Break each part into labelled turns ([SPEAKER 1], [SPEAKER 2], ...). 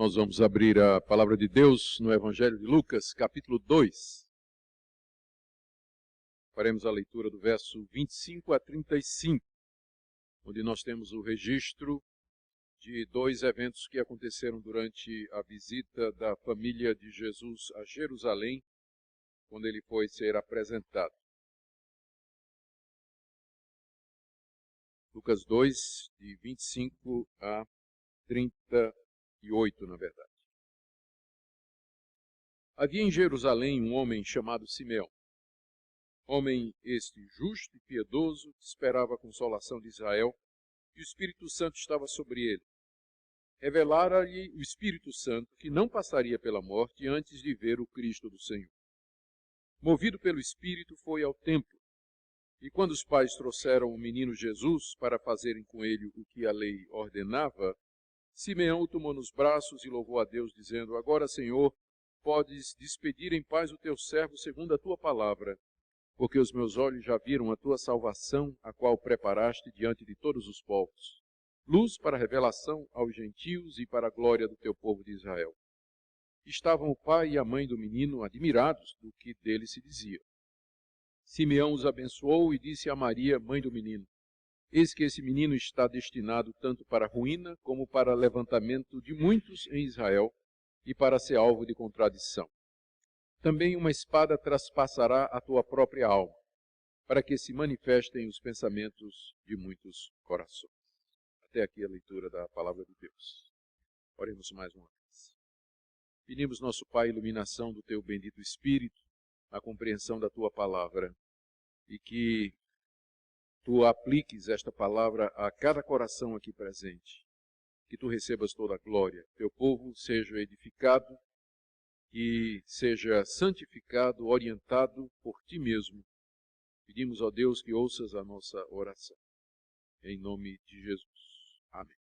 [SPEAKER 1] Nós vamos abrir a palavra de Deus no Evangelho de Lucas, capítulo 2. Faremos a leitura do verso 25 a 35, onde nós temos o registro de dois eventos que aconteceram durante a visita da família de Jesus a Jerusalém, quando ele foi ser apresentado. Lucas 2, de 25 a 38, na verdade. Havia em Jerusalém um homem chamado Simeão. Homem este justo e piedoso, que esperava a consolação de Israel, e o Espírito Santo estava sobre ele. Revelara-lhe o Espírito Santo que não passaria pela morte antes de ver o Cristo do Senhor. Movido pelo Espírito, foi ao templo. E quando os pais trouxeram o menino Jesus para fazerem com ele o que a lei ordenava, Simeão o tomou nos braços e louvou a Deus, dizendo: Agora, Senhor, podes despedir em paz o teu servo segundo a tua palavra, porque os meus olhos já viram a tua salvação, a qual preparaste diante de todos os povos, luz para a revelação aos gentios e para a glória do teu povo de Israel. Estavam o pai e a mãe do menino admirados do que dele se dizia. Simeão os abençoou e disse a Maria, mãe do menino: Eis que esse menino está destinado tanto para a ruína como para levantamento de muitos em Israel e para ser alvo de contradição. Também uma espada traspassará a tua própria alma, para que se manifestem os pensamentos de muitos corações. Até aqui a leitura da palavra de Deus. Oremos mais uma vez. Pedimos, nosso Pai, a iluminação do teu bendito Espírito, a compreensão da tua palavra, e que tu apliques esta palavra a cada coração aqui presente, que tu recebas toda a glória, teu povo seja edificado, que seja santificado, orientado por ti mesmo. Pedimos, ó Deus, que ouças a nossa oração. Em nome de Jesus. Amém.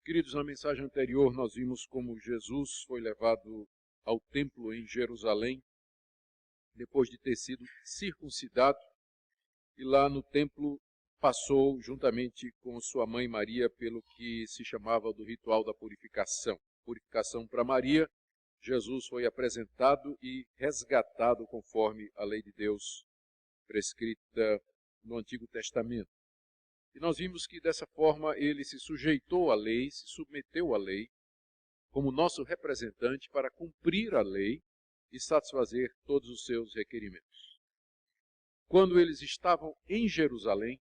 [SPEAKER 1] Queridos, na mensagem anterior nós vimos como Jesus foi levado ao templo em Jerusalém, depois de ter sido circuncidado, e lá no templo passou, juntamente com sua mãe Maria, pelo que se chamava do ritual da purificação. Purificação para Maria, Jesus foi apresentado e resgatado conforme a lei de Deus prescrita no Antigo Testamento. E nós vimos que dessa forma ele se sujeitou à lei, se submeteu à lei, como nosso representante para cumprir a lei e satisfazer todos os seus requerimentos. Quando eles estavam em Jerusalém,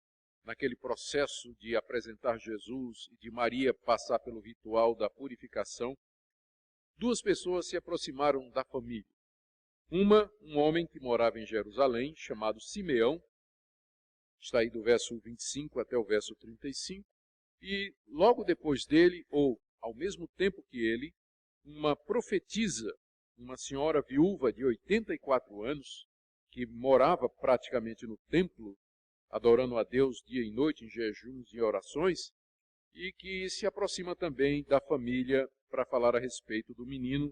[SPEAKER 1] naquele processo de apresentar Jesus e de Maria passar pelo ritual da purificação, duas pessoas se aproximaram da família. Um homem que morava em Jerusalém, chamado Simeão, está aí do verso 25 até o verso 35, e logo depois dele, ou ao mesmo tempo que ele, uma profetisa, uma senhora viúva de 84 anos, que morava praticamente no templo, adorando a Deus dia e noite em jejuns e orações, e que se aproxima também da família para falar a respeito do menino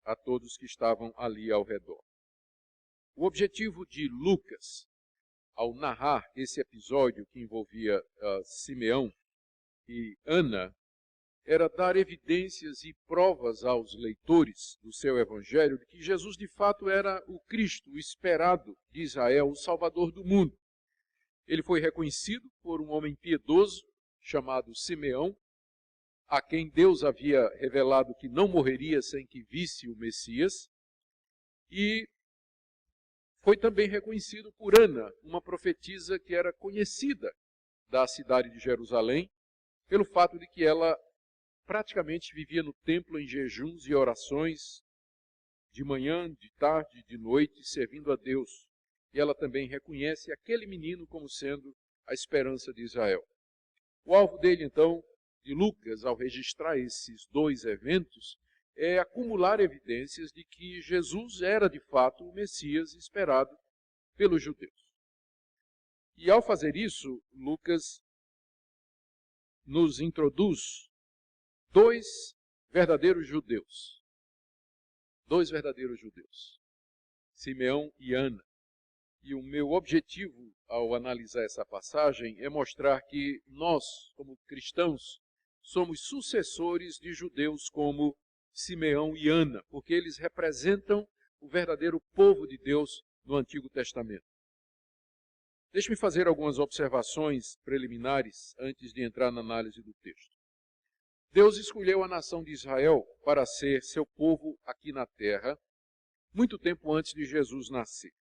[SPEAKER 1] a todos que estavam ali ao redor. O objetivo de Lucas, ao narrar esse episódio que envolvia Simeão e Ana, era dar evidências e provas aos leitores do seu evangelho de que Jesus de fato era o Cristo, o esperado de Israel, o Salvador do mundo. Ele foi reconhecido por um homem piedoso chamado Simeão, a quem Deus havia revelado que não morreria sem que visse o Messias, e foi também reconhecido por Ana, uma profetisa que era conhecida da cidade de Jerusalém, pelo fato de que ela praticamente vivia no templo em jejuns e orações, de manhã, de tarde, de noite, servindo a Deus. E ela também reconhece aquele menino como sendo a esperança de Israel. O alvo dele, então, de Lucas, ao registrar esses dois eventos, é acumular evidências de que Jesus era, de fato, o Messias esperado pelos judeus. E ao fazer isso, Lucas nos introduz dois verdadeiros judeus. Dois verdadeiros judeus. Simeão e Ana. E o meu objetivo ao analisar essa passagem é mostrar que nós, como cristãos, somos sucessores de judeus como Simeão e Ana, porque eles representam o verdadeiro povo de Deus no Antigo Testamento. Deixe-me fazer algumas observações preliminares antes de entrar na análise do texto. Deus escolheu a nação de Israel para ser seu povo aqui na terra, muito tempo antes de Jesus nascer.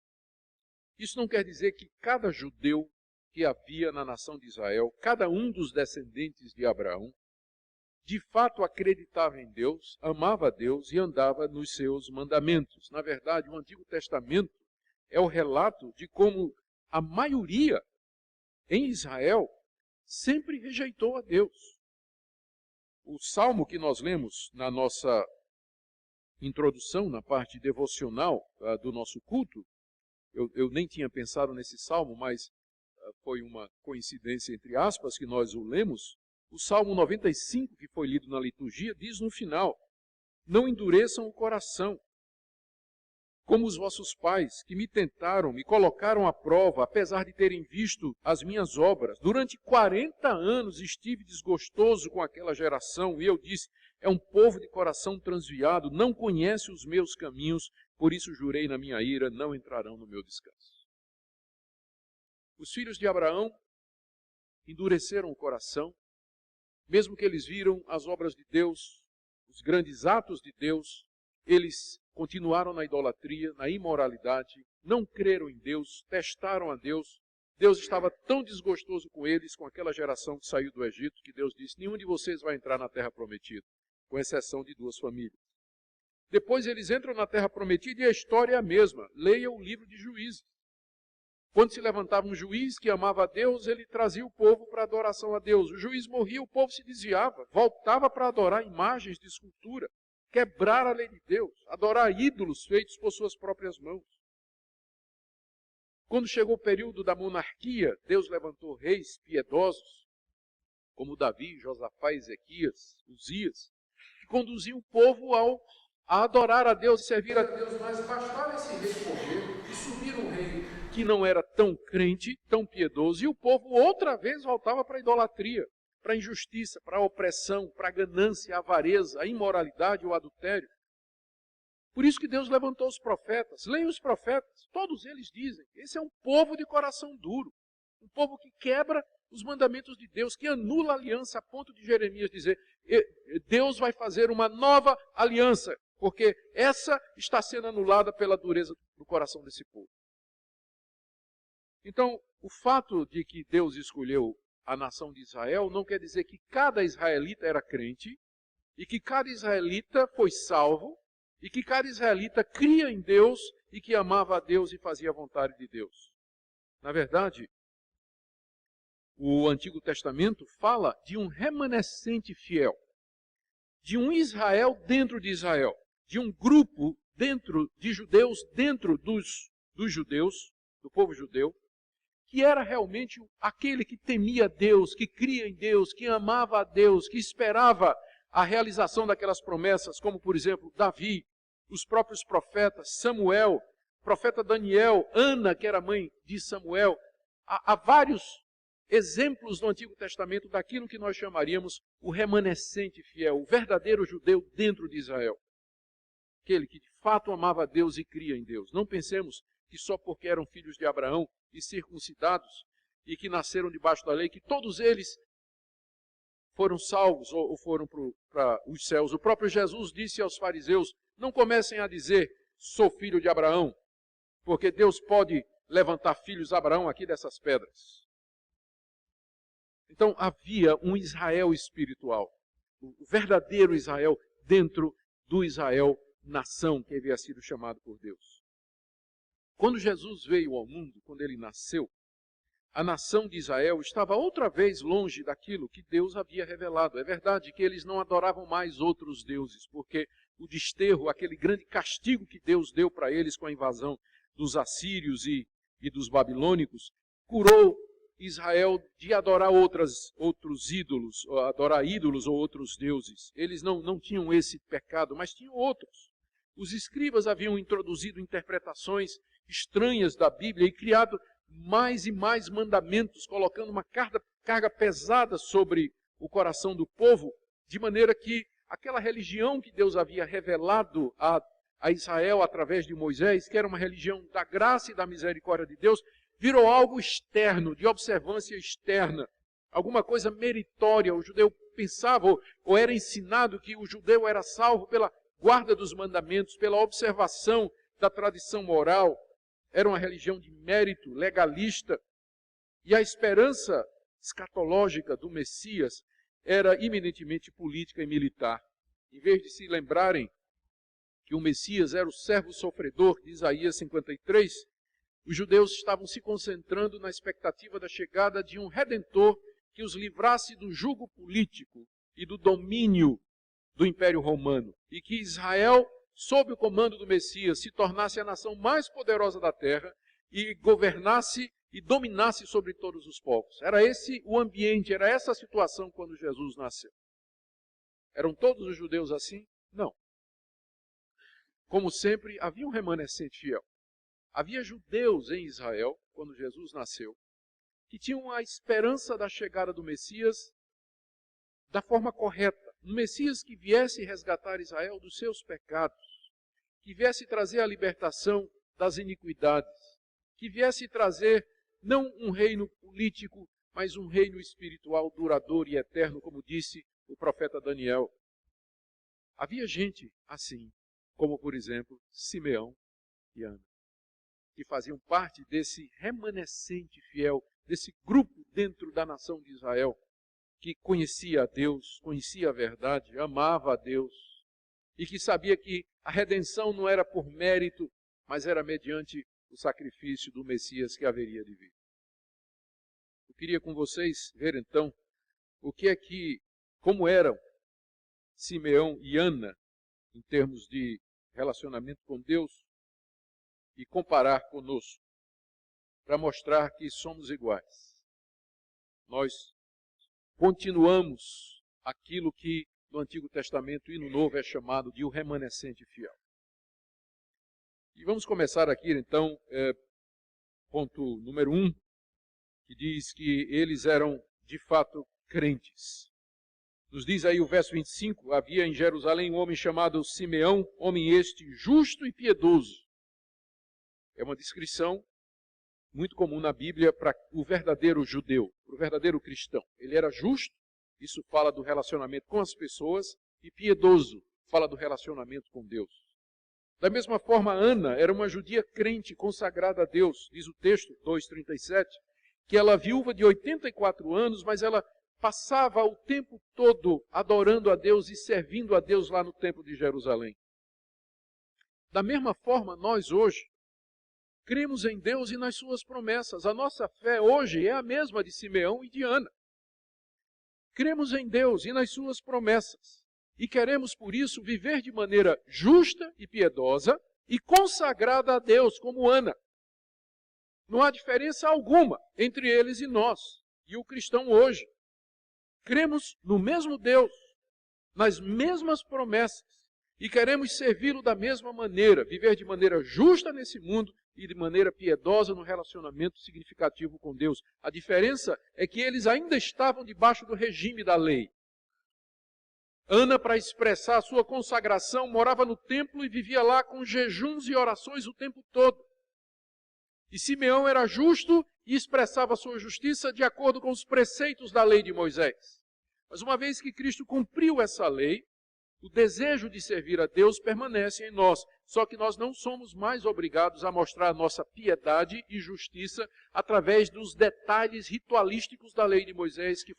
[SPEAKER 1] Isso não quer dizer que cada judeu que havia na nação de Israel, cada um dos descendentes de Abraão, de fato acreditava em Deus, amava a Deus e andava nos seus mandamentos. Na verdade, o Antigo Testamento é o relato de como a maioria em Israel sempre rejeitou a Deus. O salmo que nós lemos na nossa introdução, na parte devocional do nosso culto, eu nem tinha pensado nesse salmo, mas foi uma coincidência entre aspas que nós o lemos. O Salmo 95, que foi lido na liturgia, diz no final: não endureçam o coração, como os vossos pais, que me tentaram, me colocaram à prova, apesar de terem visto as minhas obras. Durante 40 anos estive desgostoso com aquela geração, e eu disse: é um povo de coração transviado, não conhece os meus caminhos, por isso jurei na minha ira, não entrarão no meu descanso. Os filhos de Abraão endureceram o coração, mesmo que eles viram as obras de Deus, os grandes atos de Deus, eles continuaram na idolatria, na imoralidade, não creram em Deus, testaram a Deus. Deus estava tão desgostoso com eles, com aquela geração que saiu do Egito, que Deus disse: nenhum de vocês vai entrar na terra prometida, com exceção de 2 famílias. Depois eles entram na terra prometida e a história é a mesma. Leia o livro de Juízes. Quando se levantava um juiz que amava a Deus, ele trazia o povo para a adoração a Deus. O juiz morria, o povo se desviava, voltava para adorar imagens de escultura, quebrar a lei de Deus, adorar ídolos feitos por suas próprias mãos. Quando chegou o período da monarquia, Deus levantou reis piedosos, como Davi, Josafá, Ezequias, Uzias, que conduziam o povo a adorar a Deus e servir a Deus, mas bastava esse rei morrer e subir um rei que não era tão crente, tão piedoso, e o povo outra vez voltava para a idolatria, para a injustiça, para a opressão, para a ganância, a avareza, a imoralidade, o adultério. Por isso que Deus levantou os profetas. Leiam os profetas, todos eles dizem: esse é um povo de coração duro, um povo que quebra os mandamentos de Deus, que anula a aliança, a ponto de Jeremias dizer: Deus vai fazer uma nova aliança, porque essa está sendo anulada pela dureza do coração desse povo. Então, o fato de que Deus escolheu a nação de Israel não quer dizer que cada israelita era crente, e que cada israelita foi salvo, e que cada israelita cria em Deus e que amava a Deus e fazia a vontade de Deus. Na verdade, o Antigo Testamento fala de um remanescente fiel, de um Israel dentro de Israel, de um grupo dentro de judeus, dentro dos judeus, do povo judeu, que era realmente aquele que temia Deus, que cria em Deus, que amava a Deus, que esperava a realização daquelas promessas, como, por exemplo, Davi, os próprios profetas, Samuel, profeta Daniel, Ana, que era mãe de Samuel. Há vários exemplos no Antigo Testamento daquilo que nós chamaríamos o remanescente fiel, o verdadeiro judeu dentro de Israel. Aquele que de fato amava a Deus e cria em Deus. Não pensemos que só porque eram filhos de Abraão e circuncidados e que nasceram debaixo da lei, que todos eles foram salvos ou foram para os céus. O próprio Jesus disse aos fariseus: não comecem a dizer, sou filho de Abraão, porque Deus pode levantar filhos de Abraão aqui dessas pedras. Então havia um Israel espiritual, o verdadeiro Israel dentro do Israel nação que havia sido chamado por Deus. Quando Jesus veio ao mundo, quando ele nasceu, a nação de Israel estava outra vez longe daquilo que Deus havia revelado. É verdade que eles não adoravam mais outros deuses, porque o desterro, aquele grande castigo que Deus deu para eles com a invasão dos assírios e dos babilônicos, curou Israel de adorar outros ídolos, ou adorar ídolos ou outros deuses. Eles não tinham esse pecado, mas tinham outros. Os escribas haviam introduzido interpretações estranhas da Bíblia e criado mais e mais mandamentos, colocando uma carga pesada sobre o coração do povo, de maneira que aquela religião que Deus havia revelado a Israel através de Moisés, que era uma religião da graça e da misericórdia de Deus, virou algo externo, de observância externa, alguma coisa meritória. O judeu pensava, ou era ensinado, que o judeu era salvo pela guarda dos mandamentos, pela observação da tradição moral. Era uma religião de mérito, legalista. E a esperança escatológica do Messias era eminentemente política e militar. Em vez de se lembrarem que o Messias era o servo sofredor de Isaías 53, os judeus estavam se concentrando na expectativa da chegada de um redentor que os livrasse do jugo político e do domínio do Império Romano, e que Israel, sob o comando do Messias, se tornasse a nação mais poderosa da terra e governasse e dominasse sobre todos os povos. Era esse o ambiente, era essa a situação quando Jesus nasceu. Eram todos os judeus assim? Não. Como sempre, havia um remanescente fiel. Havia judeus em Israel, quando Jesus nasceu, que tinham a esperança da chegada do Messias da forma correta. Um Messias que viesse resgatar Israel dos seus pecados, que viesse trazer a libertação das iniquidades, que viesse trazer não um reino político, mas um reino espiritual duradouro e eterno, como disse o profeta Daniel. Havia gente assim, como por exemplo Simeão e Ana, que faziam parte desse remanescente fiel, desse grupo dentro da nação de Israel, que conhecia a Deus, conhecia a verdade, amava a Deus, e que sabia que a redenção não era por mérito, mas era mediante o sacrifício do Messias que haveria de vir. Eu queria com vocês ver então como eram Simeão e Ana em termos de relacionamento com Deus e comparar conosco, para mostrar que somos iguais. Nós continuamos aquilo que no Antigo Testamento e no Novo é chamado de o remanescente fiel. E vamos começar aqui então, ponto número 1, que diz que eles eram de fato crentes. Nos diz aí o verso 25, havia em Jerusalém um homem chamado Simeão, homem este justo e piedoso. É uma descrição muito comum na Bíblia para o verdadeiro judeu, para o verdadeiro cristão. Ele era justo, isso fala do relacionamento com as pessoas, e piedoso, fala do relacionamento com Deus. Da mesma forma, Ana era uma judia crente, consagrada a Deus. Diz o texto, 2:37, que ela viúva de 84 anos, mas ela passava o tempo todo adorando a Deus e servindo a Deus lá no templo de Jerusalém. Da mesma forma, nós hoje cremos em Deus e nas suas promessas. A nossa fé hoje é a mesma de Simeão e de Ana. Cremos em Deus e nas suas promessas. E queremos, por isso, viver de maneira justa e piedosa e consagrada a Deus, como Ana. Não há diferença alguma entre eles e nós, e o cristão hoje. Cremos no mesmo Deus, nas mesmas promessas, e queremos servi-lo da mesma maneira, viver de maneira justa nesse mundo e de maneira piedosa no relacionamento significativo com Deus. A diferença é que eles ainda estavam debaixo do regime da lei. Ana, para expressar a sua consagração, morava no templo e vivia lá com jejuns e orações o tempo todo. E Simeão era justo e expressava a sua justiça de acordo com os preceitos da lei de Moisés. Mas uma vez que Cristo cumpriu essa lei, o desejo de servir a Deus permanece em nós. Só que nós não somos mais obrigados a mostrar a nossa piedade e justiça através dos detalhes ritualísticos da lei de Moisés que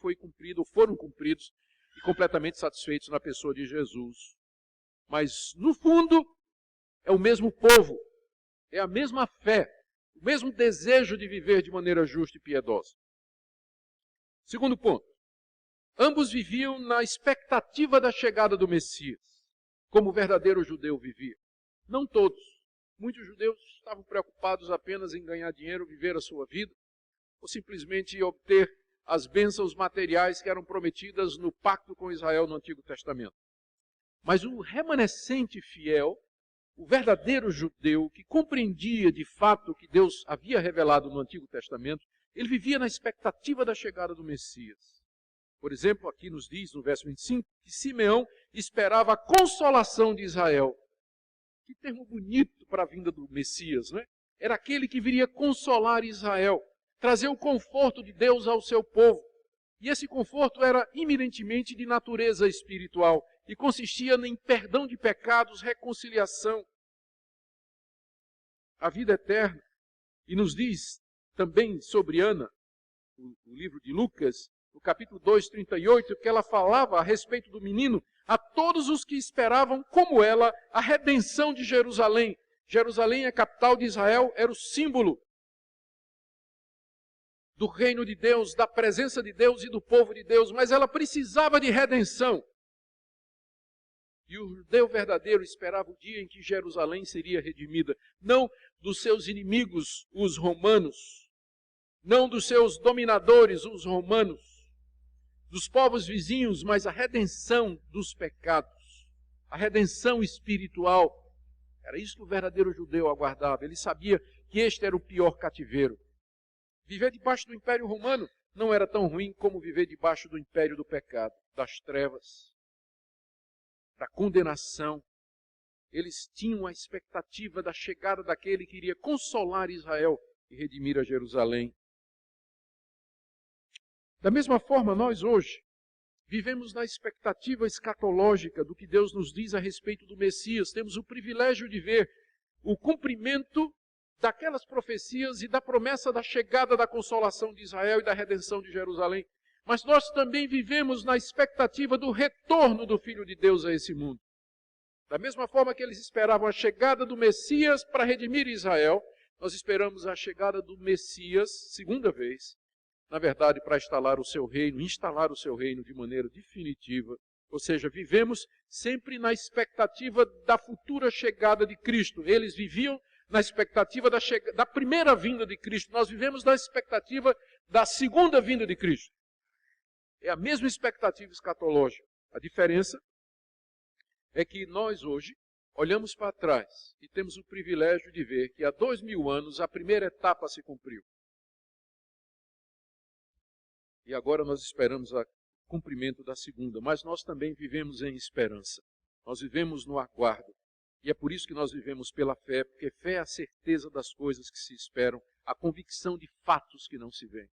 [SPEAKER 1] foram cumpridos e completamente satisfeitos na pessoa de Jesus. Mas, no fundo, é o mesmo povo, é a mesma fé, o mesmo desejo de viver de maneira justa e piedosa. Segundo ponto, ambos viviam na expectativa da chegada do Messias, como o verdadeiro judeu vivia. Não todos. Muitos judeus estavam preocupados apenas em ganhar dinheiro, viver a sua vida, ou simplesmente obter as bênçãos materiais que eram prometidas no pacto com Israel no Antigo Testamento. Mas o remanescente fiel, o verdadeiro judeu, que compreendia de fato o que Deus havia revelado no Antigo Testamento, ele vivia na expectativa da chegada do Messias. Por exemplo, aqui nos diz, no verso 25, que Simeão esperava a consolação de Israel. Que termo bonito para a vinda do Messias, né? Era aquele que viria consolar Israel, trazer o conforto de Deus ao seu povo. E esse conforto era eminentemente de natureza espiritual e consistia em perdão de pecados, reconciliação, a vida eterna. E nos diz também sobre Ana, o livro de Lucas, no capítulo 2, 38, que ela falava a respeito do menino a todos os que esperavam, como ela, a redenção de Jerusalém. Jerusalém, a capital de Israel, era o símbolo do reino de Deus, da presença de Deus e do povo de Deus, mas ela precisava de redenção. E o judeu verdadeiro esperava o dia em que Jerusalém seria redimida, não dos seus inimigos, os romanos, não dos seus dominadores, os romanos, dos povos vizinhos, mas a redenção dos pecados, a redenção espiritual. Era isso que o verdadeiro judeu aguardava. Ele sabia que este era o pior cativeiro. Viver debaixo do Império Romano não era tão ruim como viver debaixo do império do pecado, das trevas, da condenação. Eles tinham a expectativa da chegada daquele que iria consolar Israel e redimir a Jerusalém. Da mesma forma, nós hoje vivemos na expectativa escatológica do que Deus nos diz a respeito do Messias. Temos o privilégio de ver o cumprimento daquelas profecias e da promessa da chegada da consolação de Israel e da redenção de Jerusalém. Mas nós também vivemos na expectativa do retorno do Filho de Deus a esse mundo. Da mesma forma que eles esperavam a chegada do Messias para redimir Israel, nós esperamos a chegada do Messias, segunda vez, na verdade, para instalar o seu reino de maneira definitiva. Ou seja, vivemos sempre na expectativa da futura chegada de Cristo. Eles viviam na expectativa da primeira vinda de Cristo. Nós vivemos na expectativa da segunda vinda de Cristo. É a mesma expectativa escatológica. A diferença é que nós hoje olhamos para trás e temos o privilégio de ver que há 2000 anos a primeira etapa se cumpriu. E agora nós esperamos o cumprimento da segunda, mas nós também vivemos em esperança. Nós vivemos no aguardo. E é por isso que nós vivemos pela fé, porque fé é a certeza das coisas que se esperam, a convicção de fatos que não se veem.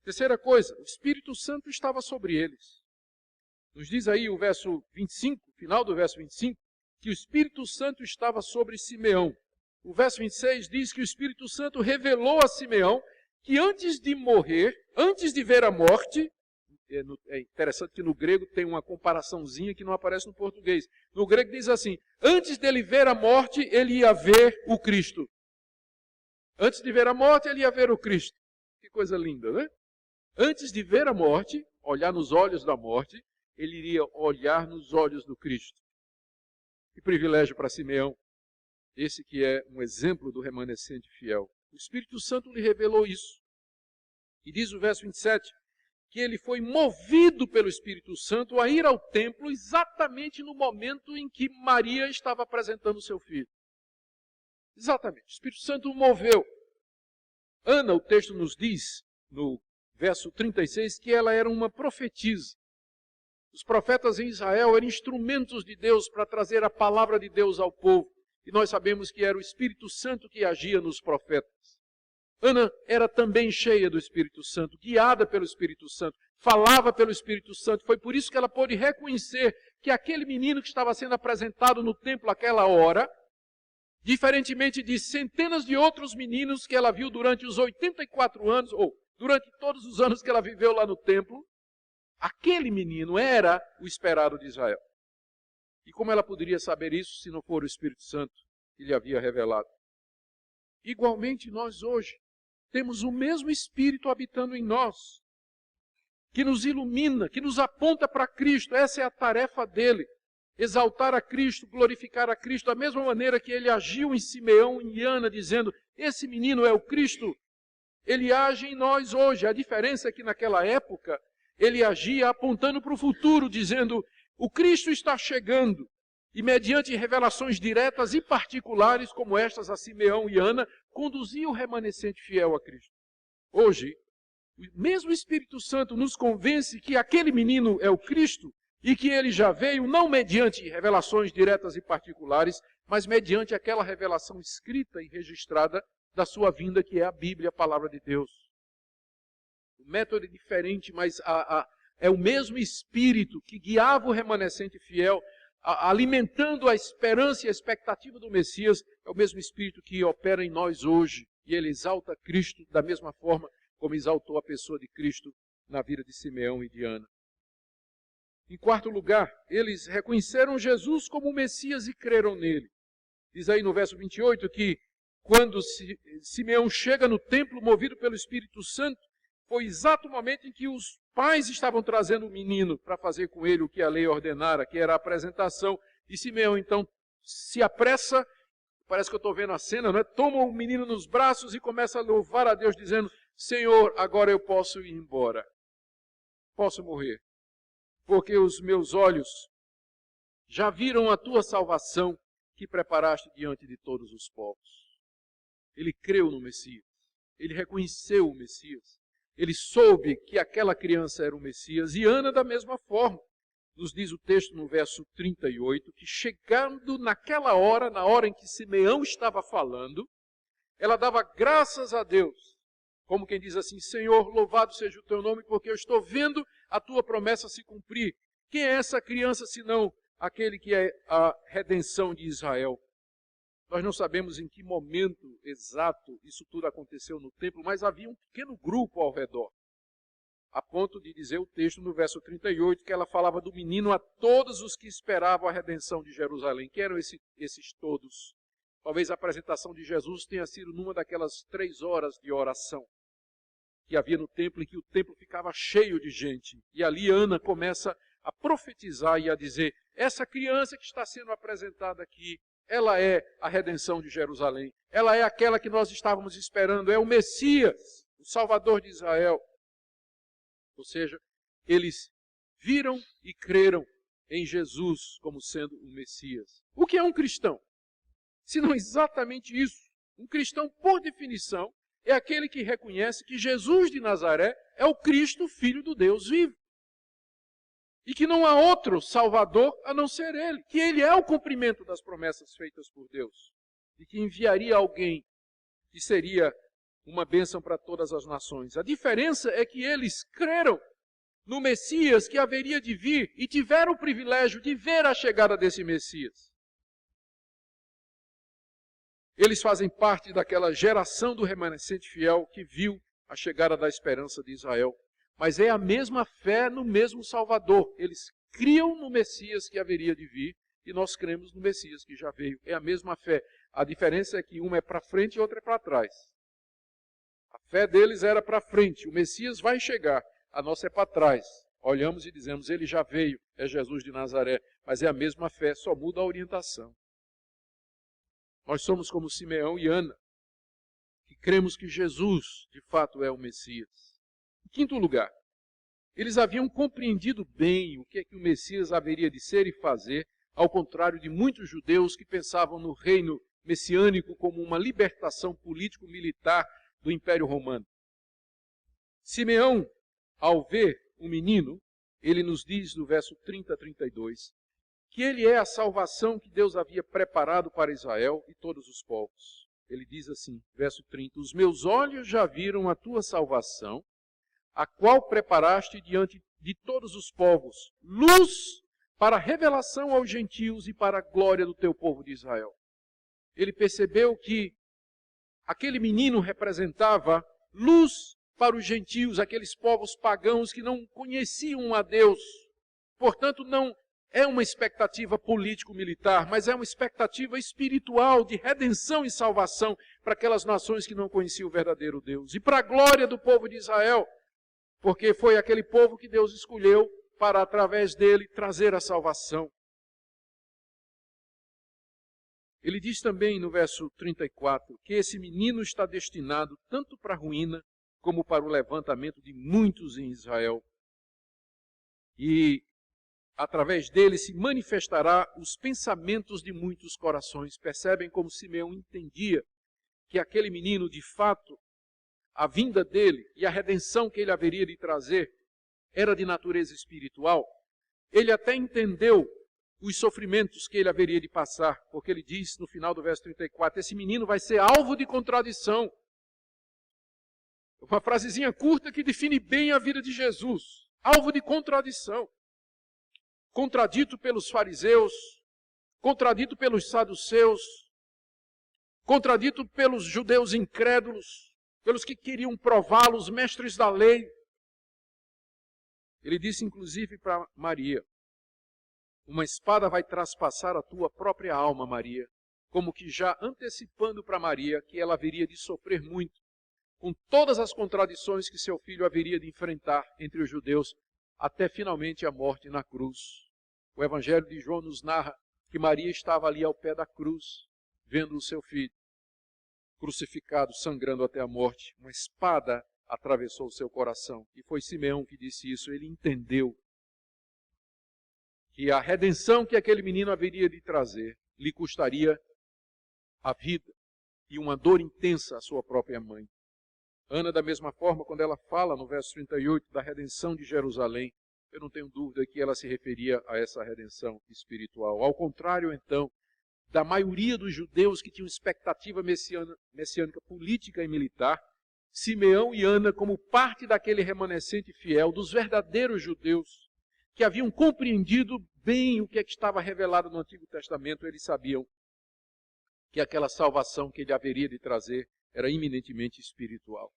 [SPEAKER 1] Terceira coisa, o Espírito Santo estava sobre eles. Nos diz aí o verso 25, final do verso 25, que o Espírito Santo estava sobre Simeão. O verso 26 diz que o Espírito Santo revelou a Simeão que antes de morrer, antes de ver a morte, é interessante que no grego tem uma comparaçãozinha que não aparece no português. No grego diz assim, antes dele ver a morte, ele ia ver o Cristo. Antes de ver a morte, ele ia ver o Cristo. Que coisa linda, né? Antes de ver a morte, olhar nos olhos da morte, ele iria olhar nos olhos do Cristo. Que privilégio para Simeão. Esse que é um exemplo do remanescente fiel. O Espírito Santo lhe revelou isso. E diz o verso 27, que ele foi movido pelo Espírito Santo a ir ao templo exatamente no momento em que Maria estava apresentando o seu filho. Exatamente, o Espírito Santo o moveu. Ana, o texto nos diz, no verso 36, que ela era uma profetisa. Os profetas em Israel eram instrumentos de Deus para trazer a palavra de Deus ao povo. E nós sabemos que era o Espírito Santo que agia nos profetas. Ana era também cheia do Espírito Santo, guiada pelo Espírito Santo, falava pelo Espírito Santo. Foi por isso que ela pôde reconhecer que aquele menino que estava sendo apresentado no templo àquela hora, diferentemente de centenas de outros meninos que ela viu durante os 84 anos, ou durante todos os anos que ela viveu lá no templo, aquele menino era o esperado de Israel. E como ela poderia saber isso se não for o Espírito Santo que lhe havia revelado? Igualmente nós hoje temos o mesmo Espírito habitando em nós, que nos ilumina, que nos aponta para Cristo. Essa é a tarefa dele, exaltar a Cristo, glorificar a Cristo, da mesma maneira que ele agiu em Simeão e Ana, dizendo, esse menino é o Cristo. Ele age em nós hoje. A diferença é que naquela época, ele agia apontando para o futuro, dizendo, o Cristo está chegando. E mediante revelações diretas e particulares, como estas a Simeão e Ana, conduzia o remanescente fiel a Cristo. Hoje, o mesmo Espírito Santo nos convence que aquele menino é o Cristo e que ele já veio não mediante revelações diretas e particulares, mas mediante aquela revelação escrita e registrada da sua vinda, que é a Bíblia, a palavra de Deus. O método é diferente, mas é o mesmo Espírito que guiava o remanescente fiel, alimentando a esperança e a expectativa do Messias, é o mesmo Espírito que opera em nós hoje. E ele exalta Cristo da mesma forma como exaltou a pessoa de Cristo na vida de Simeão e de Ana. Em quarto lugar, eles reconheceram Jesus como o Messias e creram nele. Diz aí no verso 28 que quando Simeão chega no templo movido pelo Espírito Santo, foi exato o momento em que os pais estavam trazendo o menino para fazer com ele o que a lei ordenara, que era a apresentação. E Simeão então se apressa, parece que eu estou vendo a cena, não é? Toma o menino nos braços e começa a louvar a Deus, dizendo: Senhor, agora eu posso ir embora, posso morrer, porque os meus olhos já viram a tua salvação que preparaste diante de todos os povos. Ele creu no Messias, ele reconheceu o Messias, ele soube que aquela criança era o Messias. E Ana da mesma forma. Nos diz o texto no verso 38, que chegando naquela hora, na hora em que Simeão estava falando, ela dava graças a Deus, como quem diz assim: Senhor, louvado seja o teu nome, porque eu estou vendo a tua promessa se cumprir. Quem é essa criança senão aquele que é a redenção de Israel? Nós não sabemos em que momento exato isso tudo aconteceu no templo, mas havia um pequeno grupo ao redor, a ponto de dizer o texto no verso 38, que ela falava do menino a todos os que esperavam a redenção de Jerusalém. Quem eram esses todos? Talvez a apresentação de Jesus tenha sido numa daquelas 3 horas de oração que havia no templo, em que o templo ficava cheio de gente. E ali Ana começa a profetizar e a dizer: essa criança que está sendo apresentada aqui, ela é a redenção de Jerusalém. Ela é aquela que nós estávamos esperando, é o Messias, o Salvador de Israel. Ou seja, eles viram e creram em Jesus como sendo o Messias. O que é um cristão? Se não exatamente isso. Um cristão, por definição, é aquele que reconhece que Jesus de Nazaré é o Cristo, Filho do Deus vivo. E que não há outro Salvador a não ser Ele. Que Ele é o cumprimento das promessas feitas por Deus. E que enviaria alguém que seria uma bênção para todas as nações. A diferença é que eles creram no Messias que haveria de vir e tiveram o privilégio de ver a chegada desse Messias. Eles fazem parte daquela geração do remanescente fiel que viu a chegada da esperança de Israel. Mas é a mesma fé no mesmo Salvador. Eles criam no Messias que haveria de vir e nós cremos no Messias que já veio. É a mesma fé. A diferença é que uma é para frente e outra é para trás. A fé deles era para frente. O Messias vai chegar. A nossa é para trás. Olhamos e dizemos: ele já veio, é Jesus de Nazaré. Mas é a mesma fé, só muda a orientação. Nós somos como Simeão e Ana, que cremos que Jesus, de fato, é o Messias. Em quinto lugar, eles haviam compreendido bem o que é que o Messias haveria de ser e fazer, ao contrário de muitos judeus que pensavam no reino messiânico como uma libertação político-militar do Império Romano. Simeão, ao ver o menino, ele nos diz no verso 30 a 32, que ele é a salvação que Deus havia preparado para Israel e todos os povos. Ele diz assim, verso 30, os meus olhos já viram a tua salvação, a qual preparaste diante de todos os povos, luz para revelação aos gentios e para a glória do teu povo de Israel. Ele percebeu que aquele menino representava luz para os gentios, aqueles povos pagãos que não conheciam a Deus. Portanto, não é uma expectativa político-militar, mas é uma expectativa espiritual de redenção e salvação para aquelas nações que não conheciam o verdadeiro Deus. E para a glória do povo de Israel, porque foi aquele povo que Deus escolheu para, através dele, trazer a salvação. Ele diz também no verso 34 que esse menino está destinado tanto para a ruína como para o levantamento de muitos em Israel. E através dele se manifestará os pensamentos de muitos corações. Percebem como Simeão entendia que aquele menino, de fato, a vinda dele e a redenção que ele haveria de trazer era de natureza espiritual, ele até entendeu os sofrimentos que ele haveria de passar, porque ele diz no final do verso 34, esse menino vai ser alvo de contradição. Uma frasezinha curta que define bem a vida de Jesus. Alvo de contradição. Contradito pelos fariseus, contradito pelos saduceus, contradito pelos judeus incrédulos, pelos que queriam prová-lo, os mestres da lei. Ele disse inclusive para Maria, uma espada vai traspassar a tua própria alma, Maria, como que já antecipando para Maria que ela haveria de sofrer muito, com todas as contradições que seu filho haveria de enfrentar entre os judeus, até finalmente a morte na cruz. O Evangelho de João nos narra que Maria estava ali ao pé da cruz, vendo o seu filho crucificado, sangrando até a morte. Uma espada atravessou o seu coração. E foi Simeão que disse isso. Ele entendeu que a redenção que aquele menino haveria de trazer lhe custaria a vida e uma dor intensa à sua própria mãe. Ana, da mesma forma, quando ela fala no verso 38 da redenção de Jerusalém, eu não tenho dúvida que ela se referia a essa redenção espiritual. Ao contrário, então, da maioria dos judeus que tinham expectativa messiânica política e militar, Simeão e Ana, como parte daquele remanescente fiel, dos verdadeiros judeus, que haviam compreendido bem o que estava revelado no Antigo Testamento, eles sabiam que aquela salvação que ele haveria de trazer era eminentemente espiritual,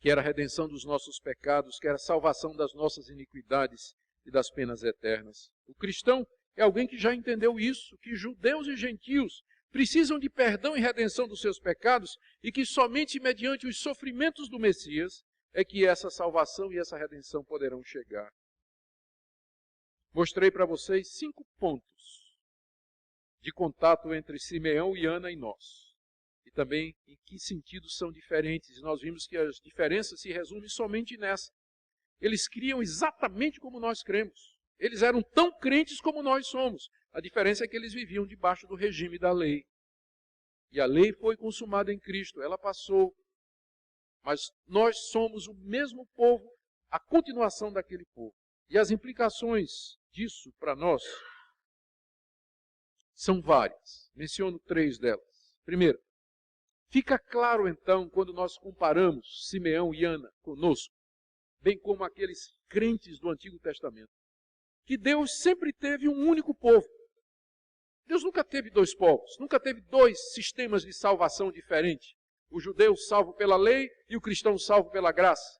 [SPEAKER 1] que era a redenção dos nossos pecados, que era a salvação das nossas iniquidades e das penas eternas. O cristão é alguém que já entendeu isso, que judeus e gentios precisam de perdão e redenção dos seus pecados e que somente mediante os sofrimentos do Messias é que essa salvação e essa redenção poderão chegar. Mostrei para vocês 5 pontos de contato entre Simeão e Ana e nós. E também em que sentido são diferentes. Nós vimos que as diferenças se resumem somente nessa. Eles criam exatamente como nós cremos. Eles eram tão crentes como nós somos. A diferença é que eles viviam debaixo do regime da lei. E a lei foi consumada em Cristo, ela passou. Mas nós somos o mesmo povo, a continuação daquele povo. E as implicações disso para nós são várias. Menciono 3 delas. Primeiro, fica claro então, quando nós comparamos Simeão e Ana conosco, bem como aqueles crentes do Antigo Testamento, que Deus sempre teve um único povo. Deus nunca teve 2 povos, nunca teve 2 sistemas de salvação diferentes. O judeu salvo pela lei e o cristão salvo pela graça.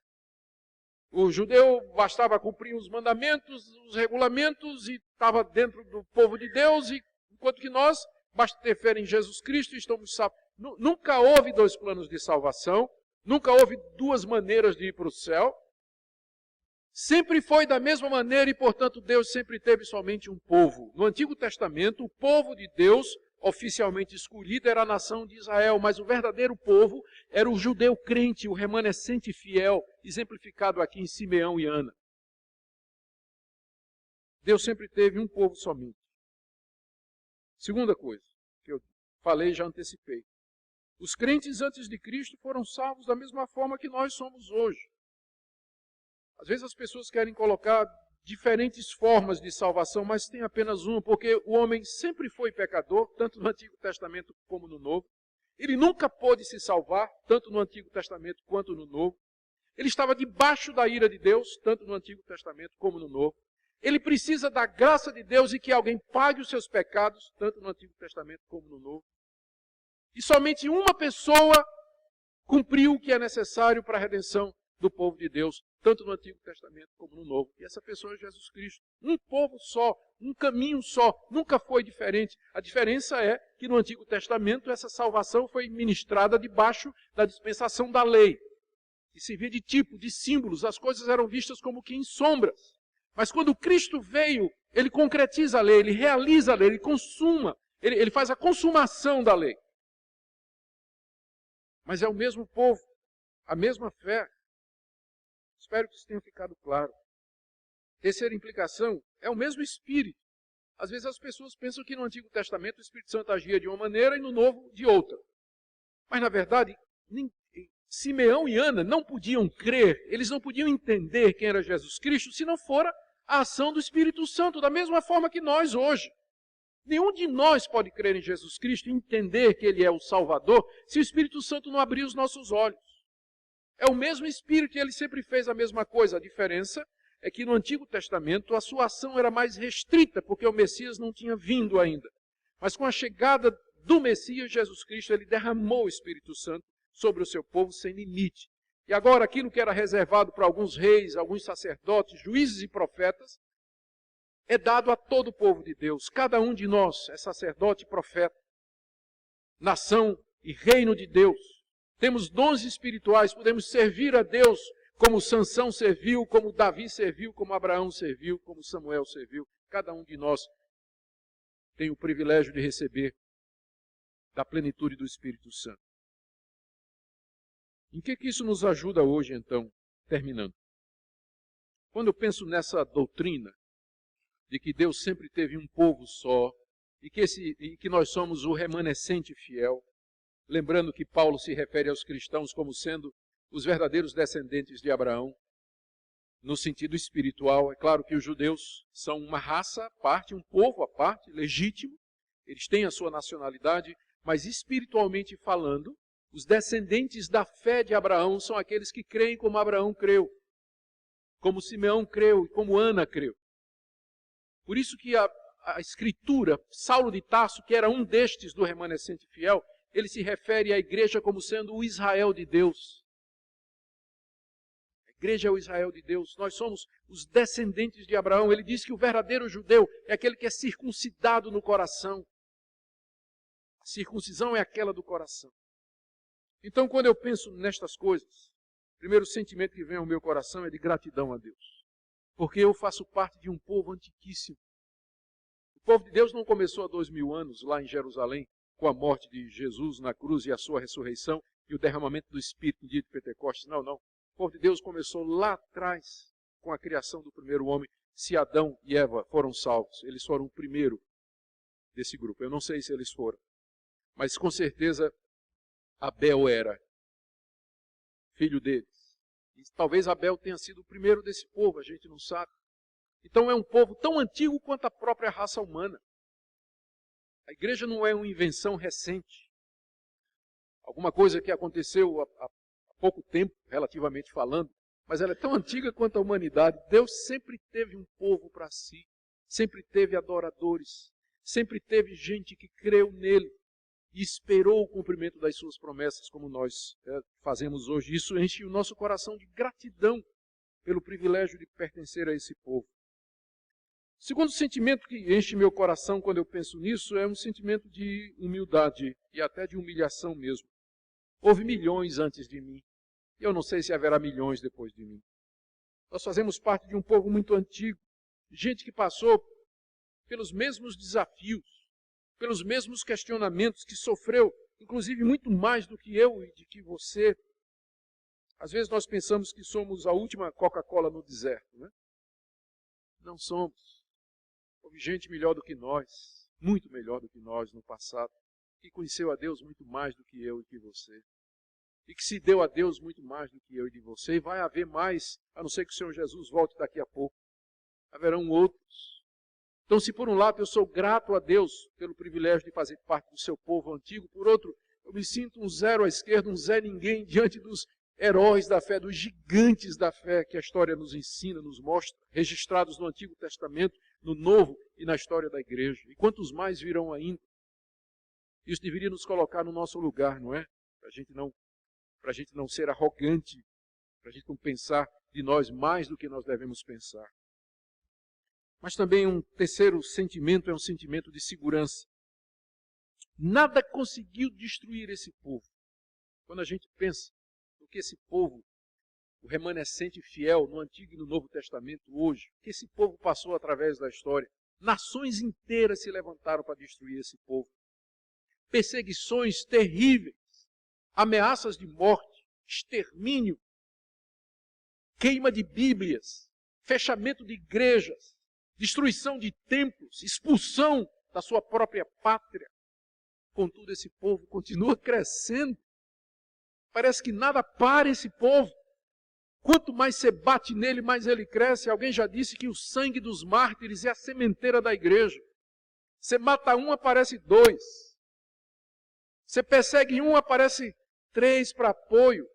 [SPEAKER 1] O judeu bastava cumprir os mandamentos, os regulamentos e estava dentro do povo de Deus, enquanto que nós, basta ter fé em Jesus Cristo e estamos salvos. Nunca houve 2 planos de salvação, nunca houve 2 maneiras de ir para o céu. Sempre foi da mesma maneira e, portanto, Deus sempre teve somente um povo. No Antigo Testamento, o povo de Deus, oficialmente escolhido, era a nação de Israel, mas o verdadeiro povo era o judeu crente, o remanescente fiel, exemplificado aqui em Simeão e Ana. Deus sempre teve um povo somente. Segunda coisa, que eu falei e já antecipei. Os crentes antes de Cristo foram salvos da mesma forma que nós somos hoje. Às vezes as pessoas querem colocar diferentes formas de salvação, mas tem apenas uma, porque o homem sempre foi pecador, tanto no Antigo Testamento como no Novo. Ele nunca pôde se salvar, tanto no Antigo Testamento quanto no Novo. Ele estava debaixo da ira de Deus, tanto no Antigo Testamento como no Novo. Ele precisa da graça de Deus e que alguém pague os seus pecados, tanto no Antigo Testamento como no Novo. E somente uma pessoa cumpriu o que é necessário para a redenção do povo de Deus, tanto no Antigo Testamento como no Novo. E essa pessoa é Jesus Cristo. Um povo só, um caminho só, nunca foi diferente. A diferença é que no Antigo Testamento essa salvação foi ministrada debaixo da dispensação da lei. E servia de tipo, de símbolos, as coisas eram vistas como que em sombras. Mas quando Cristo veio, ele concretiza a lei, ele realiza a lei, ele consuma, ele faz a consumação da lei. Mas é o mesmo povo, a mesma fé. Espero que isso tenha ficado claro. Terceira implicação, é o mesmo Espírito. Às vezes as pessoas pensam que no Antigo Testamento o Espírito Santo agia de uma maneira e no Novo de outra. Mas na verdade, Simeão e Ana não podiam crer, eles não podiam entender quem era Jesus Cristo se não fora a ação do Espírito Santo, da mesma forma que nós hoje. Nenhum de nós pode crer em Jesus Cristo e entender que Ele é o Salvador se o Espírito Santo não abrir os nossos olhos. É o mesmo Espírito e Ele sempre fez a mesma coisa. A diferença é que no Antigo Testamento a sua ação era mais restrita, porque o Messias não tinha vindo ainda. Mas com a chegada do Messias, Jesus Cristo, Ele derramou o Espírito Santo sobre o seu povo sem limite. E agora aquilo que era reservado para alguns reis, alguns sacerdotes, juízes e profetas, é dado a todo o povo de Deus. Cada um de nós é sacerdote e profeta, nação e reino de Deus. Temos dons espirituais, podemos servir a Deus como Sansão serviu, como Davi serviu, como Abraão serviu, como Samuel serviu. Cada um de nós tem o privilégio de receber da plenitude do Espírito Santo. Em que isso nos ajuda hoje, então, terminando? Quando eu penso nessa doutrina de que Deus sempre teve um povo só e que nós somos o remanescente fiel, lembrando que Paulo se refere aos cristãos como sendo os verdadeiros descendentes de Abraão, no sentido espiritual. É claro que os judeus são uma raça à parte, um povo à parte, legítimo, eles têm a sua nacionalidade, mas espiritualmente falando, os descendentes da fé de Abraão são aqueles que creem como Abraão creu, como Simeão creu e como Ana creu. Por isso que a Escritura, Saulo de Tarso, que era um destes do remanescente fiel, ele se refere à igreja como sendo o Israel de Deus. A igreja é o Israel de Deus. Nós somos os descendentes de Abraão. Ele diz que o verdadeiro judeu é aquele que é circuncidado no coração. A circuncisão é aquela do coração. Então, quando eu penso nestas coisas, o primeiro sentimento que vem ao meu coração é de gratidão a Deus. Porque eu faço parte de um povo antiquíssimo. O povo de Deus não começou há 2000 anos, lá em Jerusalém, com a morte de Jesus na cruz e a sua ressurreição e o derramamento do Espírito no dia de Pentecostes. Não, não. O povo de Deus começou lá atrás, com a criação do primeiro homem. Se Adão e Eva foram salvos, eles foram o primeiro desse grupo. Eu não sei se eles foram, mas com certeza Abel era filho deles. E talvez Abel tenha sido o primeiro desse povo, a gente não sabe. Então é um povo tão antigo quanto a própria raça humana. A igreja não é uma invenção recente. Alguma coisa que aconteceu há pouco tempo, relativamente falando, mas ela é tão antiga quanto a humanidade. Deus sempre teve um povo para si, sempre teve adoradores, sempre teve gente que creu nele e esperou o cumprimento das suas promessas, como nós fazemos hoje. Isso enche o nosso coração de gratidão pelo privilégio de pertencer a esse povo. O segundo sentimento que enche meu coração quando eu penso nisso é um sentimento de humildade e até de humilhação mesmo. Houve milhões antes de mim, e eu não sei se haverá milhões depois de mim. Nós fazemos parte de um povo muito antigo, gente que passou pelos mesmos desafios, pelos mesmos questionamentos, que sofreu, inclusive, muito mais do que eu e de que você. Às vezes nós pensamos que somos a última Coca-Cola no deserto, né? Não somos. Houve gente melhor do que nós, muito melhor do que nós no passado, que conheceu a Deus muito mais do que eu e que você. E que se deu a Deus muito mais do que eu e de você. E vai haver mais, a não ser que o Senhor Jesus volte daqui a pouco. Haverão outros. Então, se por um lado eu sou grato a Deus pelo privilégio de fazer parte do seu povo antigo, por outro, eu me sinto um zero à esquerda, um zé ninguém diante dos heróis da fé, dos gigantes da fé que a história nos ensina, nos mostra, registrados no Antigo Testamento, no Novo e na história da igreja. E quantos mais virão ainda? Isso deveria nos colocar no nosso lugar, não é? Para a gente não ser arrogante, para a gente não pensar de nós mais do que nós devemos pensar. Mas também um terceiro sentimento é um sentimento de segurança. Nada conseguiu destruir esse povo. Quando a gente pensa no que esse povo, o remanescente fiel no Antigo e no Novo Testamento hoje, que esse povo passou através da história, nações inteiras se levantaram para destruir esse povo. Perseguições terríveis, ameaças de morte, extermínio, queima de Bíblias, fechamento de igrejas, destruição de templos, expulsão da sua própria pátria. Contudo, esse povo continua crescendo. Parece que nada para esse povo. Quanto mais você bate nele, mais ele cresce. Alguém já disse que o sangue dos mártires é a sementeira da igreja. Você mata um, aparece dois. Você persegue um, aparece três para apoio.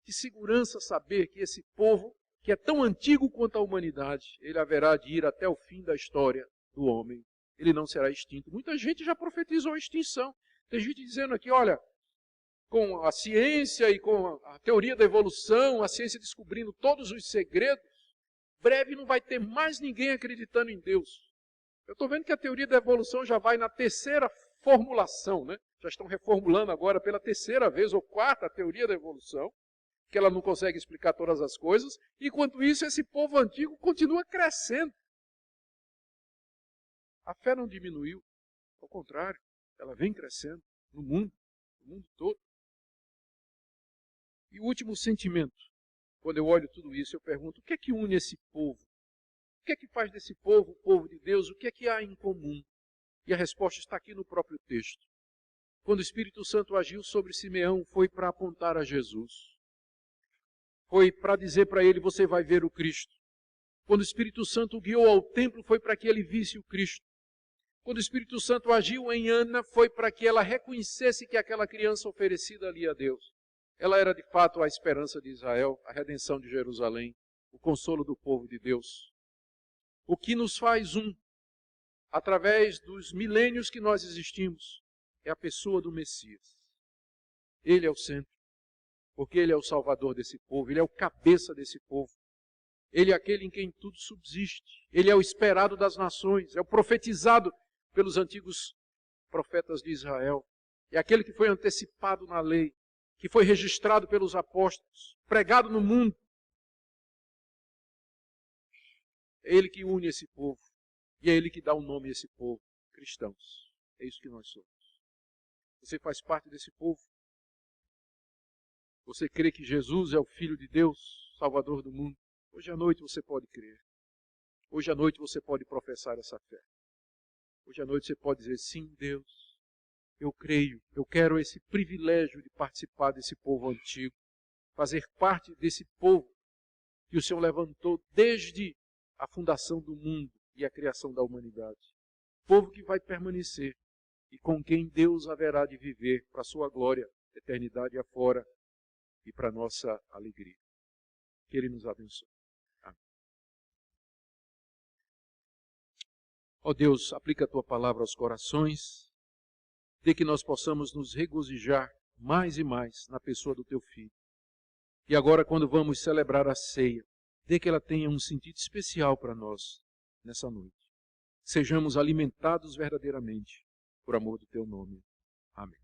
[SPEAKER 1] Que segurança saber que esse povo, que é tão antigo quanto a humanidade, ele haverá de ir até o fim da história do homem. Ele não será extinto. Muita gente já profetizou a extinção. Tem gente dizendo aqui, olha, com a ciência e com a teoria da evolução, a ciência descobrindo todos os segredos, breve não vai ter mais ninguém acreditando em Deus. Eu estou vendo que a teoria da evolução já vai na terceira formulação, né? Já estão reformulando agora pela terceira vez ou quarta a teoria da evolução, que ela não consegue explicar todas as coisas. Enquanto isso, esse povo antigo continua crescendo. A fé não diminuiu, ao contrário, ela vem crescendo no mundo todo. E o último sentimento, quando eu olho tudo isso, eu pergunto, o que é que une esse povo? O que é que faz desse povo o povo de Deus? O que é que há em comum? E a resposta está aqui no próprio texto. Quando o Espírito Santo agiu sobre Simeão, foi para apontar a Jesus. Foi para dizer para ele, você vai ver o Cristo. Quando o Espírito Santo o guiou ao templo, foi para que ele visse o Cristo. Quando o Espírito Santo agiu em Ana, foi para que ela reconhecesse que aquela criança oferecida ali a Deus, ela era de fato a esperança de Israel, a redenção de Jerusalém, o consolo do povo de Deus. O que nos faz um, através dos milênios que nós existimos, é a pessoa do Messias. Ele é o centro, porque ele é o salvador desse povo, ele é o cabeça desse povo. Ele é aquele em quem tudo subsiste. Ele é o esperado das nações, é o profetizado pelos antigos profetas de Israel. É aquele que foi antecipado na lei, que foi registrado pelos apóstolos, pregado no mundo. É ele que une esse povo. E é ele que dá o nome a esse povo, cristãos. É isso que nós somos. Você faz parte desse povo? Você crê que Jesus é o Filho de Deus, Salvador do mundo? Hoje à noite você pode crer. Hoje à noite você pode professar essa fé. Hoje à noite você pode dizer, sim, Deus, eu creio, eu quero esse privilégio de participar desse povo antigo, fazer parte desse povo que o Senhor levantou desde a fundação do mundo e a criação da humanidade. Povo que vai permanecer e com quem Deus haverá de viver para a sua glória, eternidade afora e para a nossa alegria. Que Ele nos abençoe. Amém. Ó Deus, aplica a Tua palavra aos corações, de que nós possamos nos regozijar mais e mais na pessoa do Teu Filho. E agora, quando vamos celebrar a ceia, de que ela tenha um sentido especial para nós nessa noite. Sejamos alimentados verdadeiramente por amor do Teu nome. Amém.